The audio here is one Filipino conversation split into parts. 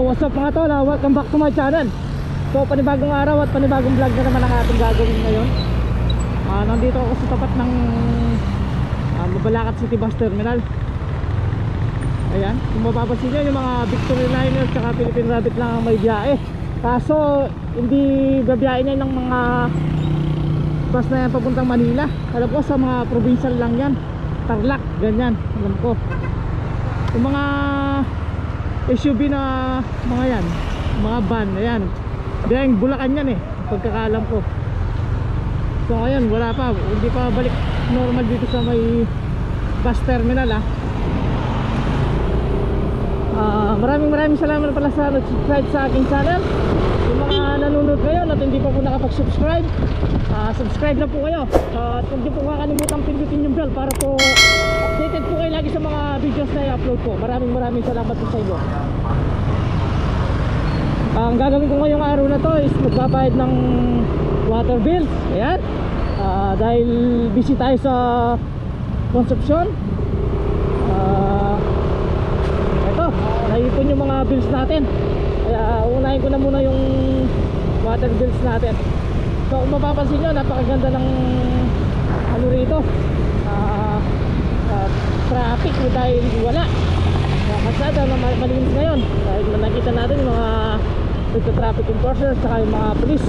So what's up mga tol, welcome back to my channel. So panibagong araw at panibagong vlog na naman ang ating gagawin ngayon. Nandito ako sa tapat ng Mabalacat City Bus Terminal. Ayan, kung mapapansin nyo, yung mga Victory Liner at Philippine Rabbit lang ang may biyahe. Kaso hindi babiyahe niya ng mga bus na yan papuntang Manila. Alam ko sa mga provincial lang yan, Tarlac, ganyan, alam ko. Yung mga SUV na mga yan, mga van, ayan, dahil Bulacan yan pagkakaalam ko. So ngayon wala pa, hindi pa balik normal dito sa may bus terminal. Maraming salamat pala sa nag-subscribe sa aking channel. Yung mga nanonood ngayon at hindi pa po nakapag-subscribe, subscribe na po kayo. At huwag niyo po kakalimutan pindutin yung bell para po updated po kayo lagi sa mga videos na i-upload ko. Maraming salamat po sa inyo. Ang gagawin ko ngayong araw na to is magbabayad ng water bill. Ayan, dahil busy tayo sa Concepcion. Ito, naipon yung mga bills natin, kaya unahin ko na muna yung water bills natin. So kung mapapansin nyo, napakaganda ng ano rito, traffic dahil wala kasada na malinis ngayon. Dahil nakita natin yung mga traffic enforcers saka yung mga police.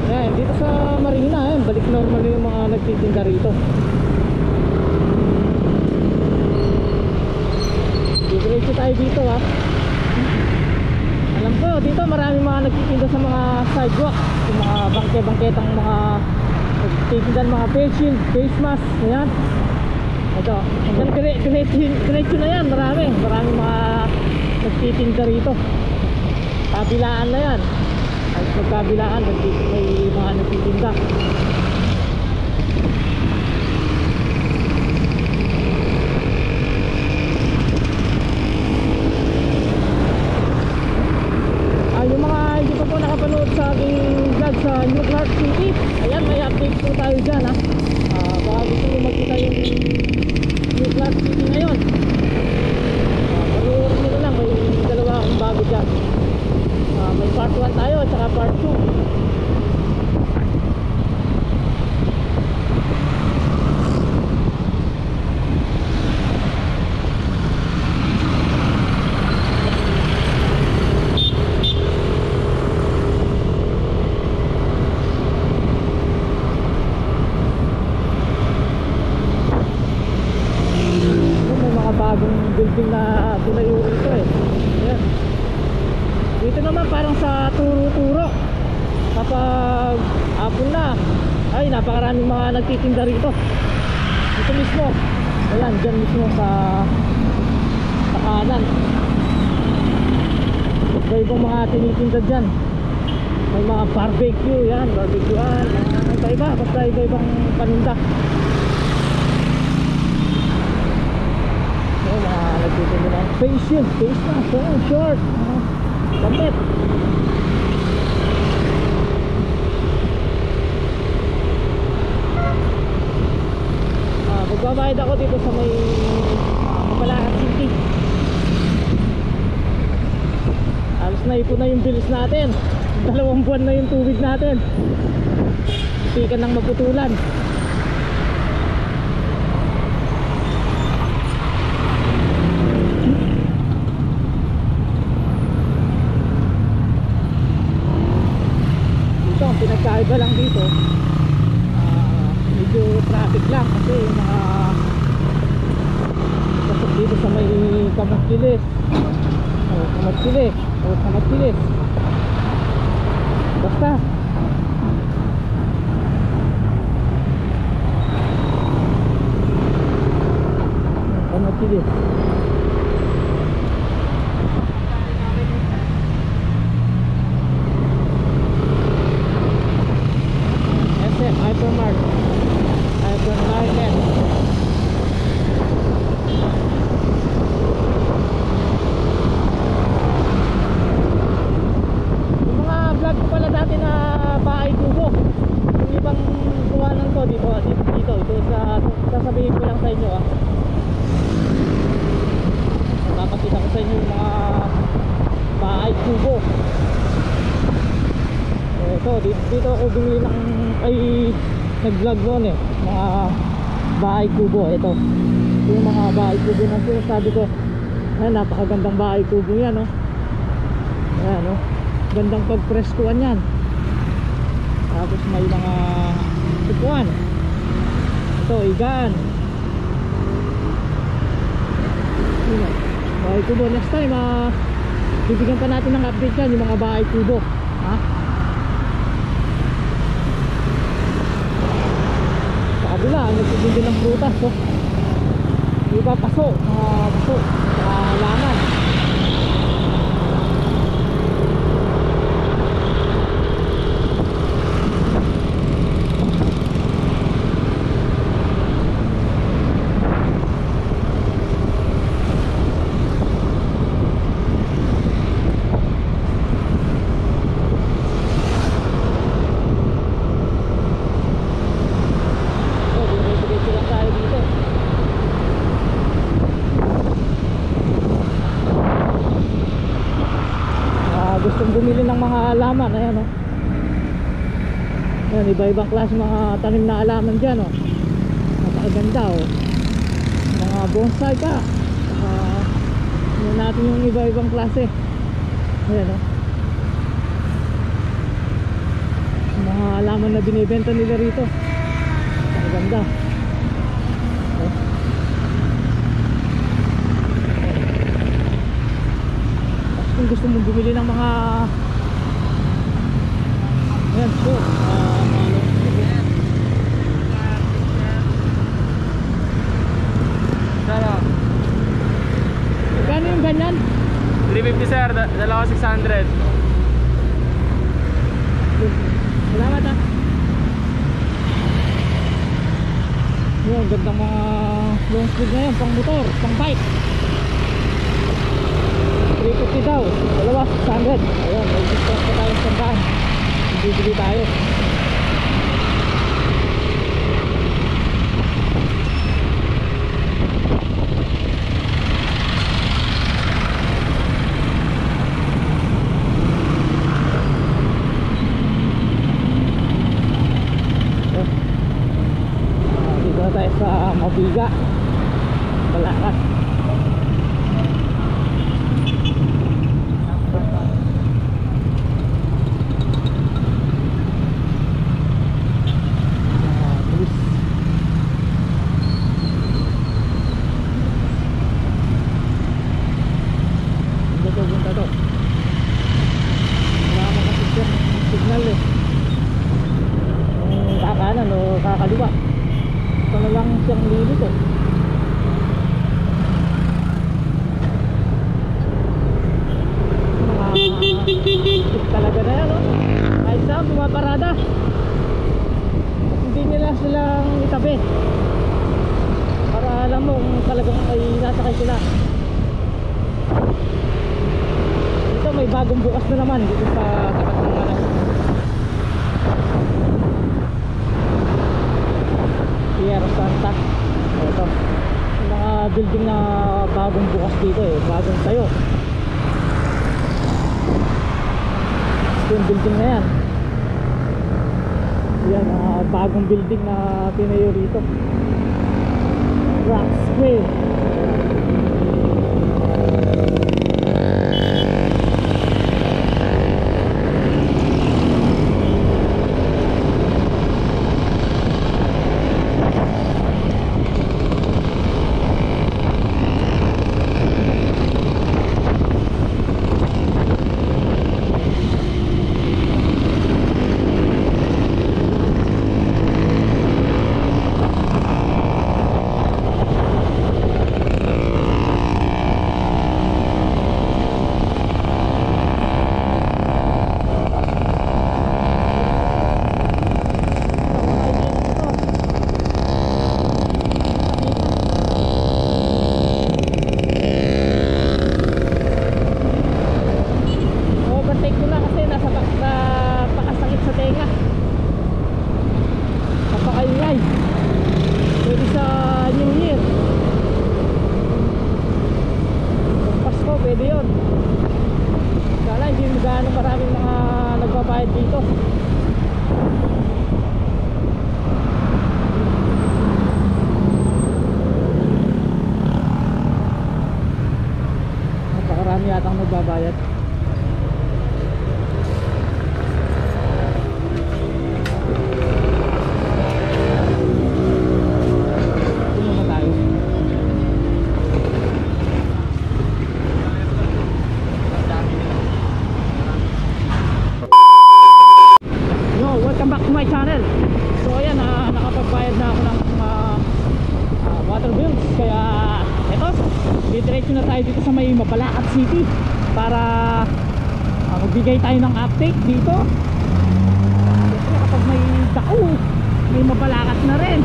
Ayan, dito sa Marina, balik normal yung mga nagtitinda rito. Diretso tayo dito Alam ko dito maraming mga nagtitinda sa mga sidewalk, yung mga bangke-bangketang mga nagtitinda mga face shield, face mask. Ayan, ito, hanggang diretso na yan, maraming mga nagtitinda rito. Kabilaan na yan, ay magkabilaan, may mga nagtitinda. Yung mga hindi pa po nakapanood sa aking vlog sa New Clark City, ayan, may update po tayo dyan baka gusto nyo magkita yung New Clark City ngayon. Panuorin nyo na lang, may dalawa akong bago dyan. May part 1 tayo at saka part 2. Building na tulayo rito Ayan. Dito naman parang sa turo-turo kapag hapon na, ay napakaraming mga nagtitinda rito. Dito mismo, ayan, dyan mismo sa kanan. May ibang mga tinitinda dyan. May mga barbecue, yan, barbecuean, iba-iba, basta iba-ibang paninda. Nagtitinda na face shield, face mask, short, damit. Magbabayad ako dito sa may Mabalacat City. Alos na ipon na yung bills natin, 2 buwan na yung tubig natin, pikan ng maputulan. Pinagkaiba lang dito, medyo traffic lang kasi yung mga pasok dito sa may Kamatkilis. Kamatkilis basta Kamatkilis. Hypermart, Hypermarket. Yung mga vlog ko pala dati na bahay kubo, yung ibang kuhanan ko dito sasabihin ko lang sa inyo Pakita ko sa inyo yung mga bahay kubo. Ito, dito ako bumili ng ay nag-vlog noon eh, mga bahay kubo. Ito yung mga bahay kubo na sinasabi ko. Ayan, napakagandang bahay kubo yan, no? Ayan, no? Gandang pagpreskuan yan. Tapos may mga tupuan. Ito, igaan. Bahay kubo. Next time, bibigyan pa natin ng update yan, yung mga bahay kubo. Ha? Sa kabila, nagsisindu ng prutas, oh. Iba paso, mga paso, mga halaman. Gustong bumili ng mga halaman, ayan, oh. Ayan, iba-ibang klase mga tanim na halaman dyan, oh. Napakaganda, oh. Mga bonsai pa. Ayan natin yung iba-ibang klase. Ayan, oh. Mga halaman na binibenta nila rito. Napakaganda. Oh. Kung gusto mong bumili ng mga ayan po magkano yung ganyan? 350 sir, dalawa 600. Salamat, ha. Yun, gandang mga long sleeve na yun, pang motor, pang bike. 350 daw, dalawa 600. Ayan, may discount pa tayong sandahan. Bibili tayo. Dito na tayo sa Mabiga, Balakat. Signal eh, kung kakanan o kakaliwa, ito na lang siyang limit eh. Talaga na yan, oh. Kahit saan pumaparada, hindi nila silang itabi para alam mo kung talagang ay nasakay sila. Ito may bagong bukas na naman dito sa tapat ng Sierra Santa. Ito yung mga building na bagong bukas dito eh, bagong tayo. Ito yung building na yan. Yan, bagong building na tinayo rito, Rock Square. diretso na tayo dito sa may Mabalacat City para magbigay tayo ng update dito. Kasi kapag may dao, may Mabalacat na rin,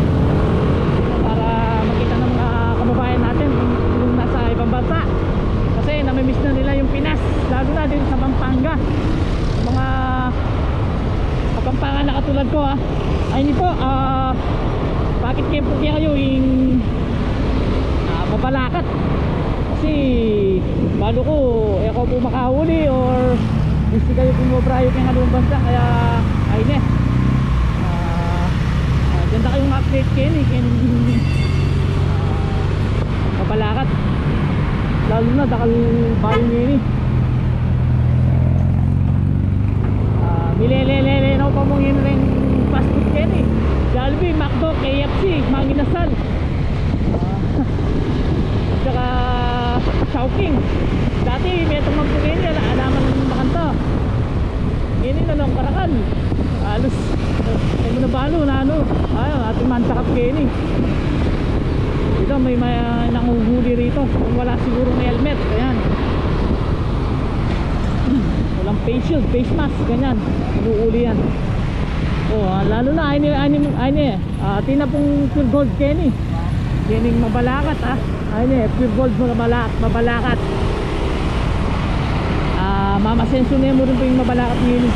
para makita ng mga kababayan natin yung nasa ibang bansa, kasi namimiss na nila yung Pinas, lalo na dito sa Pampanga. Mga Kapampangan na katulad ko ay hindi po, bakit kayo yung Mabalacat? Kasi balo ko ako po makahuli or gusto kayo pumobrayo kayong anong bansa, kaya ayun ganda kayong update Kenny Mabalacat, lalo na dakal bayong Kenny. Milelelele na pa mong yun rin fast food Kenny, Jollibee, McDo, KFC, Manginasal, tsaka Chowking. Dati may tumang po Kenny, alaman ng makanta Kenny na lang Parakan, alos ay mo na balo na ayun, ating mantakap Kenny. Dito may nanguhuli rito kung wala siguro na helmet, ayan, walang face shield, face mask, ganyan, inuuli yan. Lalo na tina pong pure gold Kenny, Kenning Mabalacat pure gold Mabalacat. Mamasenso na mo rin po yung Mabalacat Kenny.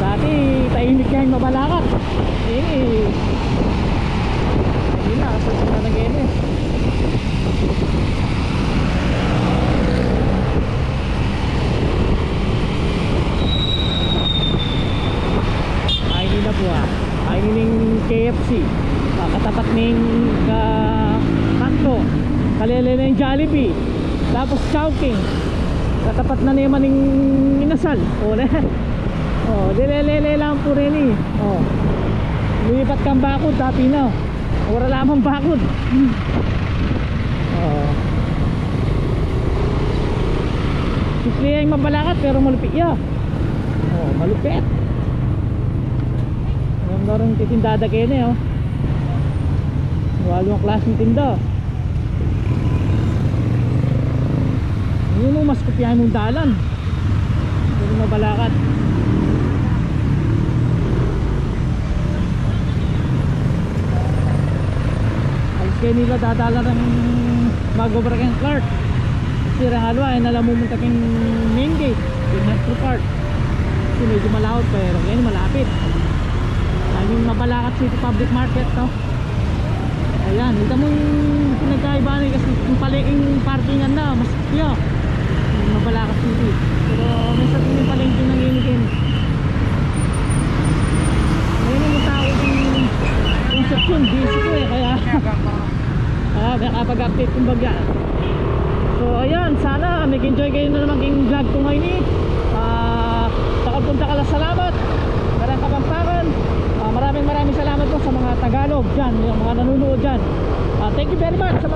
Dati tahimik yan yung Mabalacat hindi na, sa na Kenny. Ayun na po ayun yung KFC, katapat ng Kanto, kalele na yung Jollibee, tapos Chowking, katapat na naman yung Inasal. Dilelele lang po rin lumipat kang bakod, tapi na wala lamang bakod. Simple yung Mabalacat pero malupit ya. Malupit. Meron titindada Kenny walong klaseng tinda. Yun mo mas kopyahin mong dalan yung Mabalacat. Alis kayo nila dadala ng mag-over kang Clark, kasi rangalwa ay nalamumunta kang main gate yung Metro Park, kasi medyo malawot pero ngayon malapit yung Mabalacat City Public Market ayan, ito mo yung pinagkaiba kasi yung palengking parkingan na mas kaya yung Mabalacat City, pero may sa tingin palengking ng inikin. Ngayon yung tao yung conception busy ko kaya nakapag-update yung bagya. So ayan, sana mag-enjoy kayo na naman yung vlog ko ngayon nakapunta ka lang, salamat Karang Kapampangan. Maraming salamat po sa mga Tagalog dyan, yung mga nanonood dyan. Thank you very much sa